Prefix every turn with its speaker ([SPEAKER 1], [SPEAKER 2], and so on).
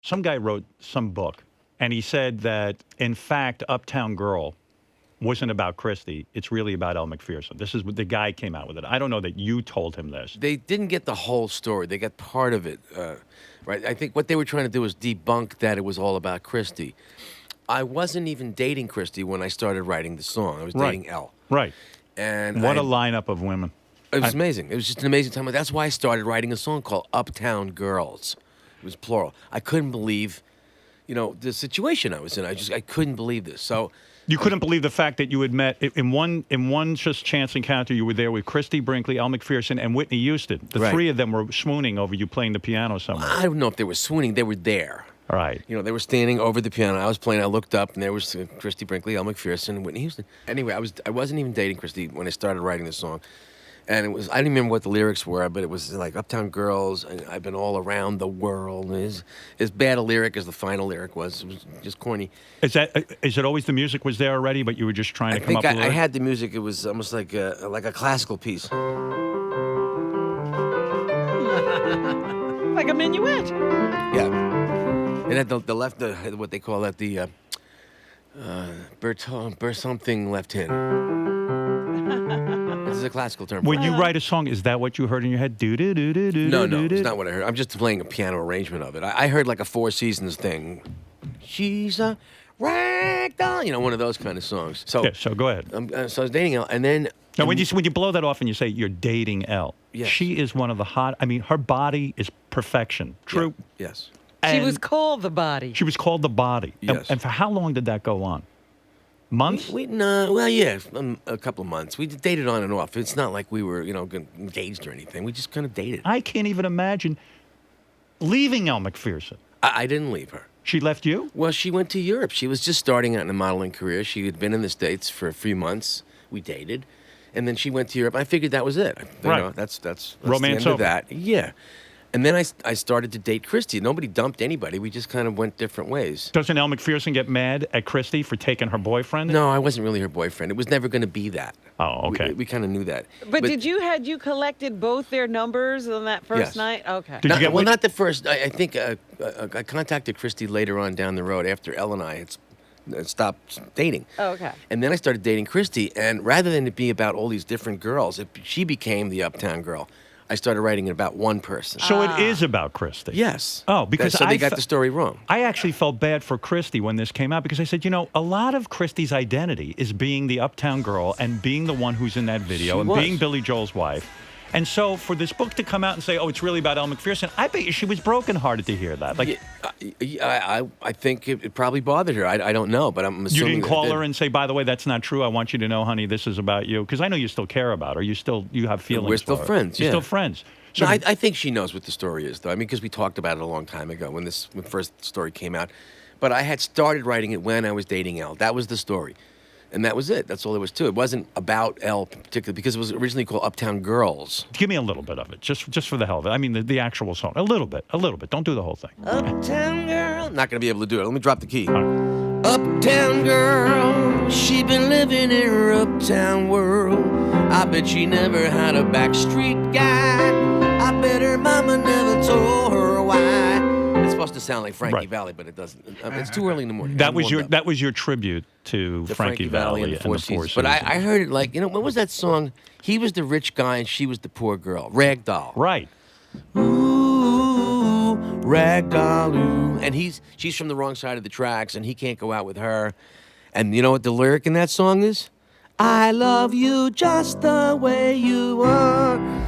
[SPEAKER 1] some guy wrote some book, and he said that, in fact, Uptown Girl wasn't about Christie. It's really about Elle Macpherson. This is what the guy came out with it. I don't know that you told him this.
[SPEAKER 2] They didn't get the whole story. They got part of it, right? I think what they were trying to do was debunk that it was all about Christie. I wasn't even dating Christie when I started writing the song. I was dating Elle.
[SPEAKER 1] Right.
[SPEAKER 2] And
[SPEAKER 1] what a lineup of women.
[SPEAKER 2] It was amazing. It was just an amazing time. That's why I started writing a song called Uptown Girls. It was plural. I couldn't believe, the situation I was in. I couldn't believe this. So
[SPEAKER 1] you couldn't believe the fact that you had met in one just chance encounter. You were there with Christie Brinkley, Elle Macpherson, and Whitney Houston. The three of them were swooning over you playing the piano somewhere.
[SPEAKER 2] I don't know if they were swooning. They were there.
[SPEAKER 1] All right.
[SPEAKER 2] They were standing over the piano. I was playing. I looked up, and there was Christie Brinkley, Elle Macpherson, and Whitney Houston. Anyway, I wasn't even dating Christie when I started writing this song. And I didn't remember what the lyrics were, but it was like Uptown Girls, and I've been all around the world. As bad a lyric as the final lyric was. It was just corny.
[SPEAKER 1] Is it always the music was there already, but you were just trying to come up with it?
[SPEAKER 2] I had the music. It was almost like a classical piece.
[SPEAKER 3] Like a minuet.
[SPEAKER 2] Yeah. It had the left, what they call that, the something left hand. This is a classical term.
[SPEAKER 1] When you write a song, is that what you heard in your head? Do do do do do.
[SPEAKER 2] No, it's not what I heard. I'm just playing a piano arrangement of it. I heard like a Four Seasons thing. She's a ragdoll, one of those kind of songs. So
[SPEAKER 1] go ahead.
[SPEAKER 2] So I was dating Elle, and then
[SPEAKER 1] now when you blow that off and you say you're dating Elle,
[SPEAKER 2] yes.
[SPEAKER 1] She is one of the hot. I mean, her body is perfection. True.
[SPEAKER 2] Yeah. Yes.
[SPEAKER 3] She was called the Body.
[SPEAKER 1] She was called the Body.
[SPEAKER 2] Yes.
[SPEAKER 1] And for how long did that go on? Months?
[SPEAKER 2] A couple of months. We dated on and off. It's not like we were, engaged or anything. We just kind of dated.
[SPEAKER 1] I can't even imagine leaving Elle Macpherson.
[SPEAKER 2] I didn't leave her.
[SPEAKER 1] She left you?
[SPEAKER 2] Well, she went to Europe. She was just starting out in a modeling career. She had been in the States for a few months. We dated. And then she went to Europe. I figured that was it.
[SPEAKER 1] Right.
[SPEAKER 2] That's
[SPEAKER 1] romance
[SPEAKER 2] the end
[SPEAKER 1] over.
[SPEAKER 2] of that. Yeah. And then I started to date Christie. Nobody dumped anybody. We just kind of went different ways.
[SPEAKER 1] Doesn't Elle Macpherson get mad at Christie for taking her boyfriend?
[SPEAKER 2] No, I wasn't really her boyfriend. It was never going to be that.
[SPEAKER 1] Oh, okay.
[SPEAKER 2] We kind of knew that.
[SPEAKER 3] But had you collected both their numbers on that first night? Okay.
[SPEAKER 2] Not the first. I think I contacted Christie later on down the road after Elle and I had stopped dating.
[SPEAKER 3] Oh, okay.
[SPEAKER 2] And then I started dating Christie, and rather than it be about all these different girls, she became the Uptown Girl. I started writing it about one person.
[SPEAKER 1] So it is about Christie?
[SPEAKER 2] Yes.
[SPEAKER 1] Oh, because
[SPEAKER 2] they got the story wrong.
[SPEAKER 1] I actually felt bad for Christie when this came out because I said, a lot of Christie's identity is being the Uptown Girl and being the one who's in that video being Billy Joel's wife. And so for this book to come out and say, it's really about Elle Macpherson, I bet you she was brokenhearted to hear that.
[SPEAKER 2] I think it probably bothered her. I don't know, but I'm assuming
[SPEAKER 1] you didn't call her and say, by the way, that's not true. I want you to know, honey, this is about you. Because I know you still care about her. You have feelings
[SPEAKER 2] We're still
[SPEAKER 1] for her.
[SPEAKER 2] friends,
[SPEAKER 1] You're still friends. So
[SPEAKER 2] no, I think she knows what the story is, though. I mean, because we talked about it a long time ago when the first story came out. But I had started writing it when I was dating Elle. That was the story. And that was it. That's all there was to it. It wasn't about Elle particularly because it was originally called Uptown Girls.
[SPEAKER 1] Give me a little bit of it, just for the hell of it. I mean, the actual song. A little bit. Don't do the whole thing.
[SPEAKER 2] Uptown Girl. Not going to be able to do it. Let me drop the key. Uptown Girl. She been living in her uptown world. I bet she never had a backstreet guy. I bet her mama never told her why. It's supposed to sound like Frankie Valli, but it doesn't. It's too early in the morning.
[SPEAKER 1] That was your tribute to Frankie Valli and the Four Seasons.
[SPEAKER 2] But I heard it like, what was that song? He was the rich guy and she was the poor girl. Ragdoll.
[SPEAKER 1] Right.
[SPEAKER 2] Ooh, ragdoll, ooh. And she's from the wrong side of the tracks and he can't go out with her. And you know what the lyric in that song is? I love you just the way you are.